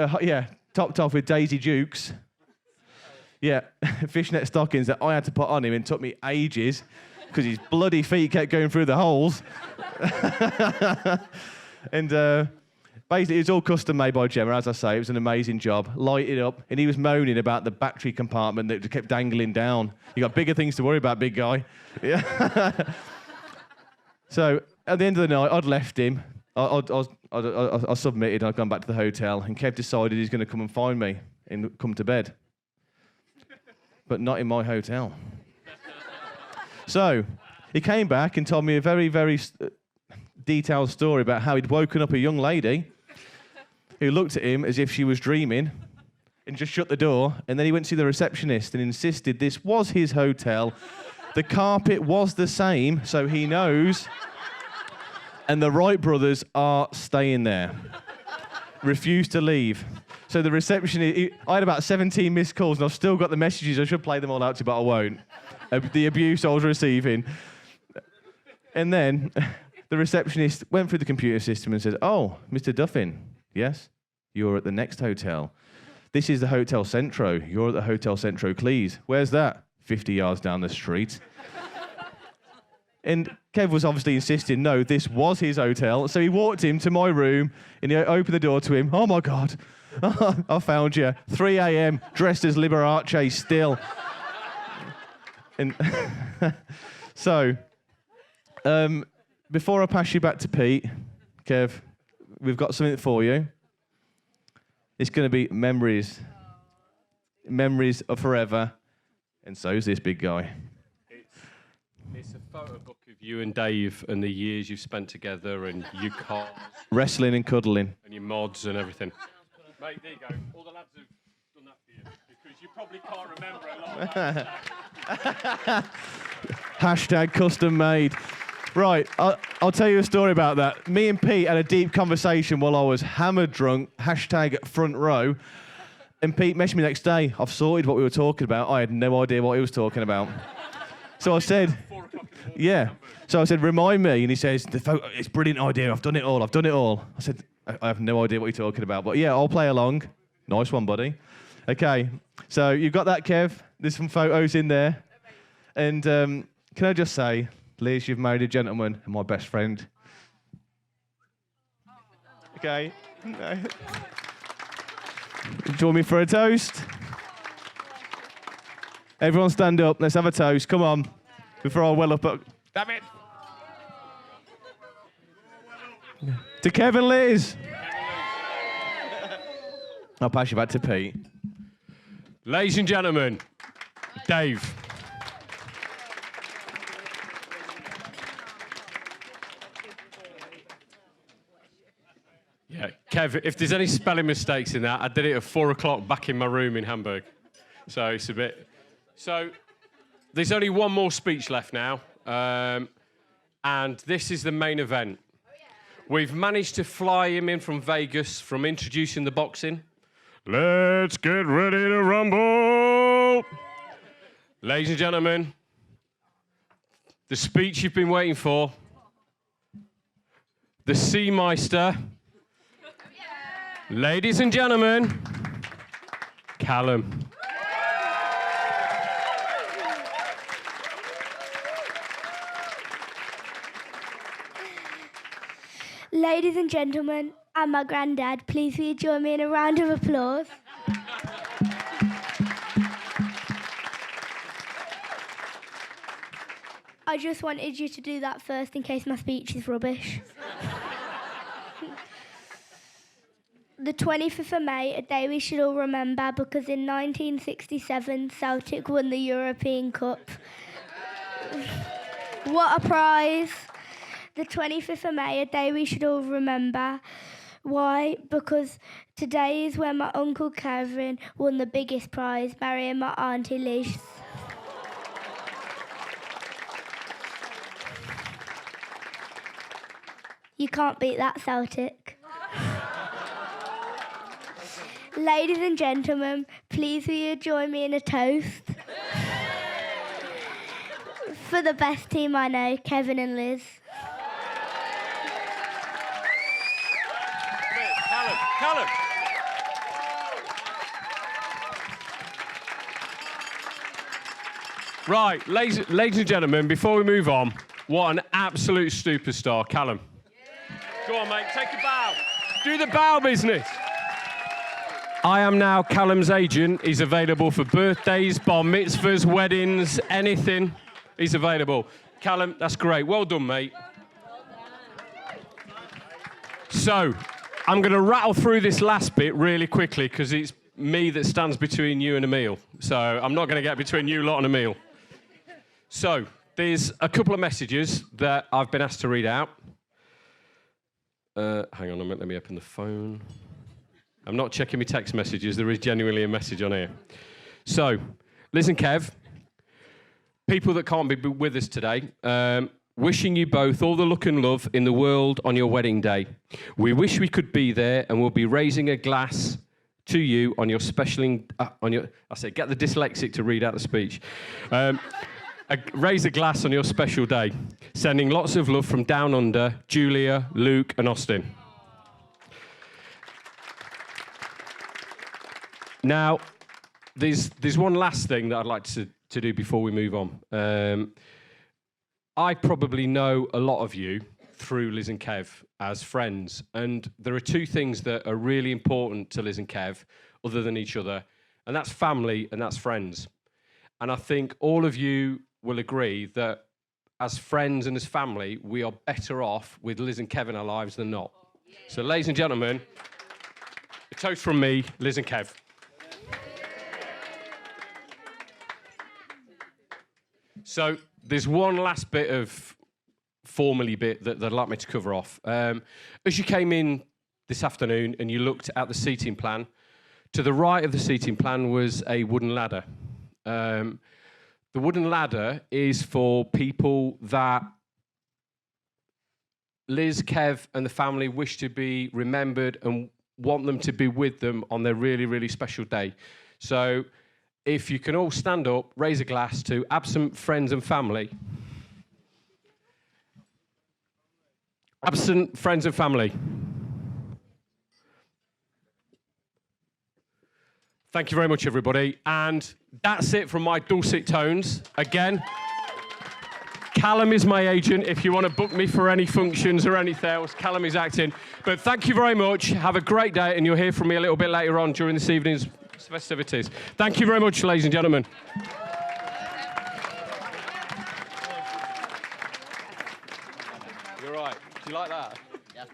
[SPEAKER 9] topped off with Daisy Dukes. Yeah, fishnet stockings that I had to put on him and took me ages because his bloody feet kept going through the holes. And basically, it was all custom made by Gemma, as I say. It was an amazing job. Lighted up, and he was moaning about the battery compartment that kept dangling down. You got bigger things to worry about, big guy. Yeah. So at the end of the night, I'd left him. I submitted. I'd gone back to the hotel, and Kev decided he's going to come and find me and come to bed, but not in my hotel. So he came back and told me a very, very detailed story about how he'd woken up a young lady who looked at him as if she was dreaming and just shut the door. And then he went to see the receptionist and insisted this was his hotel. The carpet was the same, so he knows. And the Wright brothers are staying there. Refused to leave. So the receptionist, I had about 17 missed calls and I've still got the messages. I should play them all out to you, but I won't. The abuse I was receiving. And then the receptionist went through the computer system and said, "Oh, Mr. Duffin, yes, you're at the next hotel. This is the Hotel Centro. You're at the Hotel Centro Cleese. Where's that? 50 yards down the street." And Kev was obviously insisting, no, this was his hotel. So he walked him to my room and he opened the door to him. "Oh my God, I found you. 3 a.m, dressed as Liberace still." And so, before I pass you back to Pete, Kev, we've got something for you. It's going to be memories. Memories of forever. And so's this big guy.
[SPEAKER 7] It's a photo book of you and Dave and the years you've spent together and your cars.
[SPEAKER 9] Wrestling and cuddling.
[SPEAKER 7] And your mods and everything. Mate, there you go. All the lads have done that for you. Because you probably can't remember a lot of that.
[SPEAKER 9] Hashtag custom made. Right, I'll tell you a story about that. Me and Pete had a deep conversation while I was hammered drunk, hashtag front row. And Pete messaged me the next day. I've sorted what we were talking about. I had no idea what he was talking about. So I said, yeah. So I said, remind me. And he says, it's a brilliant idea. I've done it all. I said, I have no idea what you're talking about. But yeah, I'll play along. Nice one, buddy. Okay. So you've got that, Kev. There's some photos in there. And can I just say, Liz, you've married a gentleman and my best friend. Okay. Join me for a toast. Everyone stand up. Let's have a toast. Come on. Before I well up. Damn it. To Kevin Liz. I'll pass you back to Pete.
[SPEAKER 7] Ladies and gentlemen, Dave. Yeah, Kev, if there's any spelling mistakes in that, I did it at 4 o'clock back in my room in Hamburg. So it's a bit... So there's only one more speech left now, and this is the main event. We've managed to fly him in from Vegas from introducing the boxing. Let's get ready to rumble! Ladies and gentlemen, the speech you've been waiting for, the Seameister. Ladies and gentlemen, Callum.
[SPEAKER 10] Ladies and gentlemen, and my granddad, please will you join me in a round of applause? I just wanted you to do that first in case my speech is rubbish. The 25th of May, a day we should all remember, because in 1967, Celtic won the European Cup. What a prize! The 25th of May, a day we should all remember. Why? Because today is when my Uncle Kevin won the biggest prize, marrying my Auntie Liz. You can't beat that, Celtic. Ladies and gentlemen, please will you join me in a toast? For the best team I know, Kevin and Liz.
[SPEAKER 7] Callum. Right, ladies and gentlemen, before we move on, what an absolute superstar, Callum. Go on, mate, take a bow. Do the bow business. I am now Callum's agent. He's available for birthdays, bar mitzvahs, weddings, anything. He's available. Callum, that's great. Well done, mate. So, I'm going to rattle through this last bit really quickly because it's me that stands between you and a meal. So, I'm not going to get between you lot and a meal. So, there's a couple of messages that I've been asked to read out. Hang on a minute, let me open the phone. I'm not checking my text messages. There is genuinely a message on here. So, Liz and Kev, people that can't be with us today, wishing you both all the luck and love in the world on your wedding day. We wish we could be there, and we'll be raising a glass to you on your special... I said, get the dyslexic to read out the speech. Raise a glass on your special day. Sending lots of love from Down Under, Julia, Luke and Austin. Now, there's one last thing that I'd like to do before we move on. I probably know a lot of you through Liz and Kev as friends, and there are two things that are really important to Liz and Kev other than each other, and that's family and that's friends. And I think all of you will agree that as friends and as family, we are better off with Liz and Kev in our lives than not. So, ladies and gentlemen, a toast from me, Liz and Kev. So, there's one last bit of formally bit that I'd like me to cover off. As you came in this afternoon and you looked at the seating plan, to the right of the seating plan was a wooden ladder. The wooden ladder is for people that Liz, Kev and the family wish to be remembered and want them to be with them on their really, really special day. So if you can all stand up, raise a glass to absent friends and family. Absent friends and family. Thank you very much, everybody. And that's it from my dulcet tones. Again, Callum is my agent. If you want to book me for any functions or anything else, Callum is acting. But thank you very much. Have a great day, and you'll hear from me a little bit later on during this evening's festivities. Thank you very much, ladies and gentlemen. You're right. Do you like that? Yeah.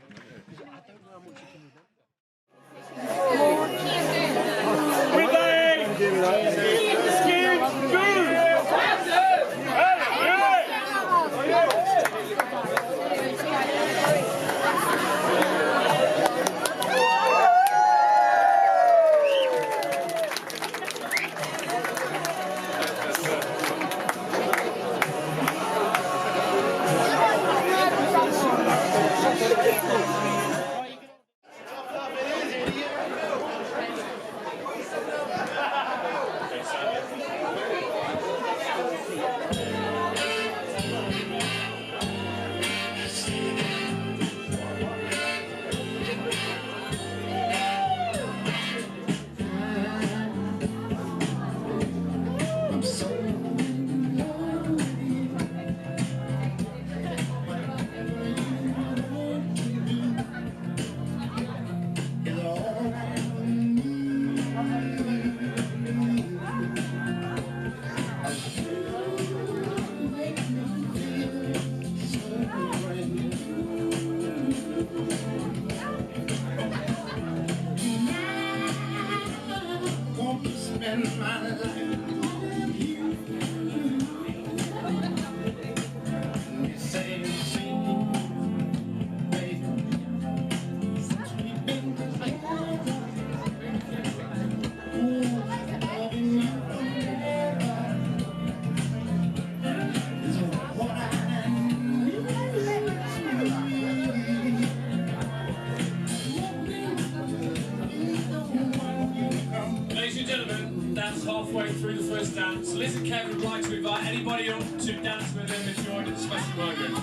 [SPEAKER 7] Halfway through the first dance, Liz and Kev would like to invite anybody up to dance with them if you're at the special moment.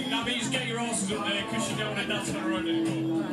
[SPEAKER 7] That means get your horses up there because you don't want to dance on the road anymore.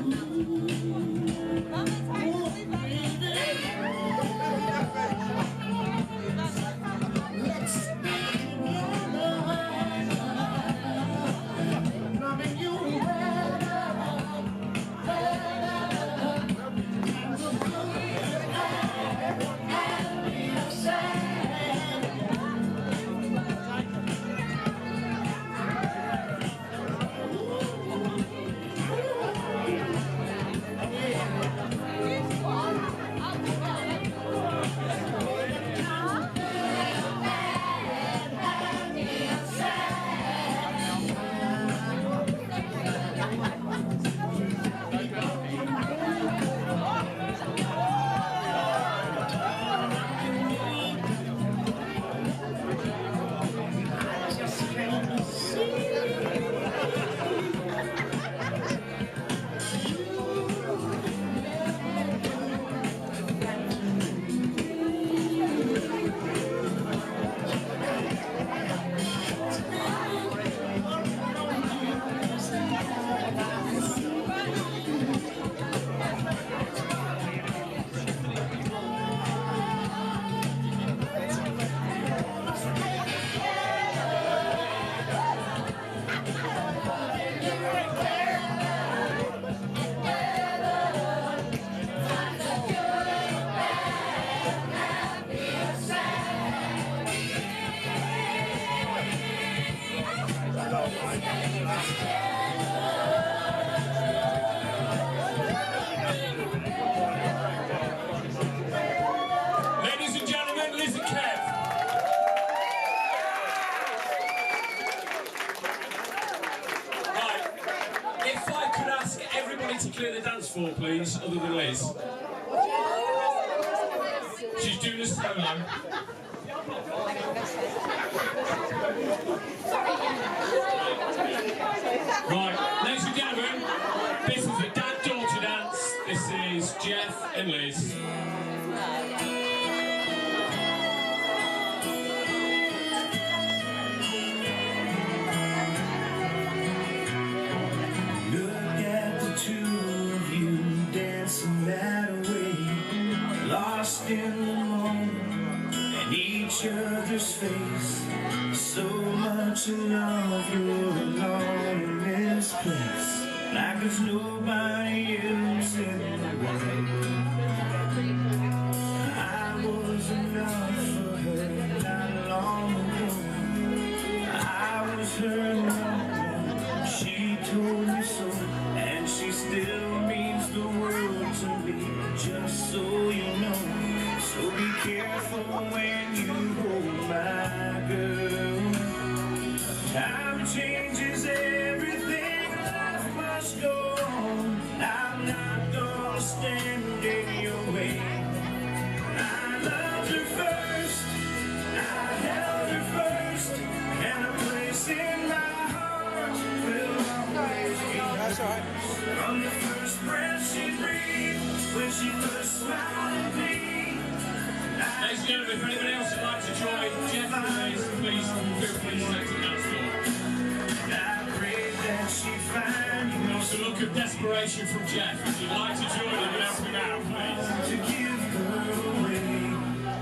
[SPEAKER 7] Ladies and gentlemen, Liz and Kev. Right, if I could ask everybody to clear the dance floor, please, other than Liz. She's doing a solo. Right, ladies and gentlemen, this is a dad-daughter dance. This is Jeff and Liz.
[SPEAKER 1] Look at the two of you dancing that way, lost in the moment and each other's face. So much love, you're alone in this place, like there's nobody else in the world. I was enough for her not long ago. I was her number, she told me so, and she still means the world to me, just so you know. So be careful when you hold my girl. Time changes everything, life must go on. I'm not gonna stand in your way. I loved her first, I held her first, and a place in my heart will always be hers. From the first breath she breathed, when she first smiled at me.
[SPEAKER 7] Ladies and gentlemen, if anybody else would like to join Jeff and Liz, please feel free to take the dance floor.
[SPEAKER 1] I pray that she find you.
[SPEAKER 7] There's a look of desperation from Jeff. If you'd like to join him and help him out, please.
[SPEAKER 1] To give her away,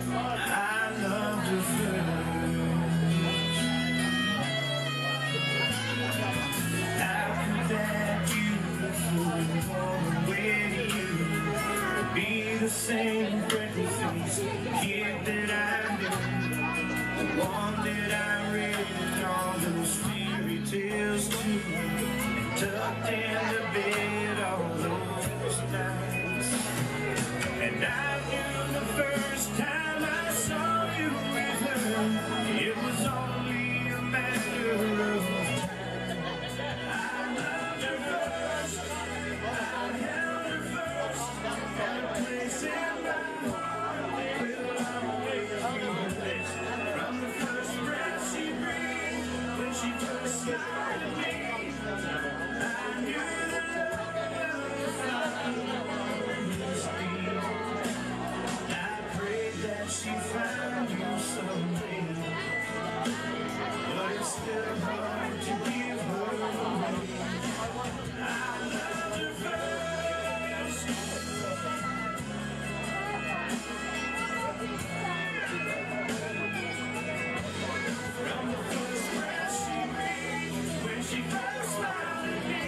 [SPEAKER 1] I loved her first. How could that beautiful woman with you be the same pretty face kid that I knew, the one that I read in all those fairy tales to, and tucked into bed all those nights. And I knew the first time I saw you with her, it was only a matter of time. I loved her first, I held her first, and a place in my heart will always be hers. From the first breath she breathed, when she first smiled at me, I knew that love was I prayed that she found you someday, but it's still hard to give her away. I loved her first. From the first breath she breathed, when she first smiled at me,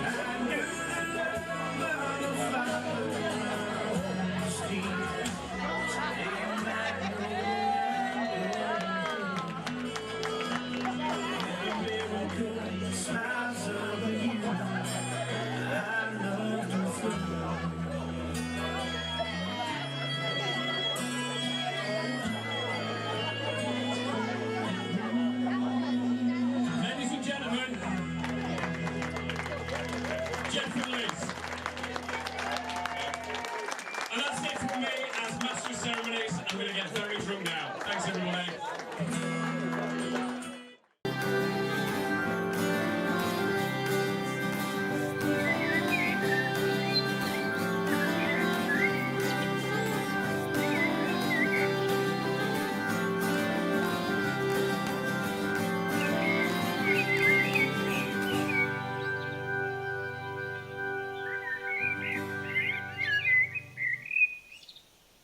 [SPEAKER 1] I knew the love of a father. Smiles over you, I love you forever.
[SPEAKER 7] Ladies and gentlemen, Jeff and Liz. And that's it from me as Master of Ceremonies. I'm going to get very drunk now. Thanks, everybody.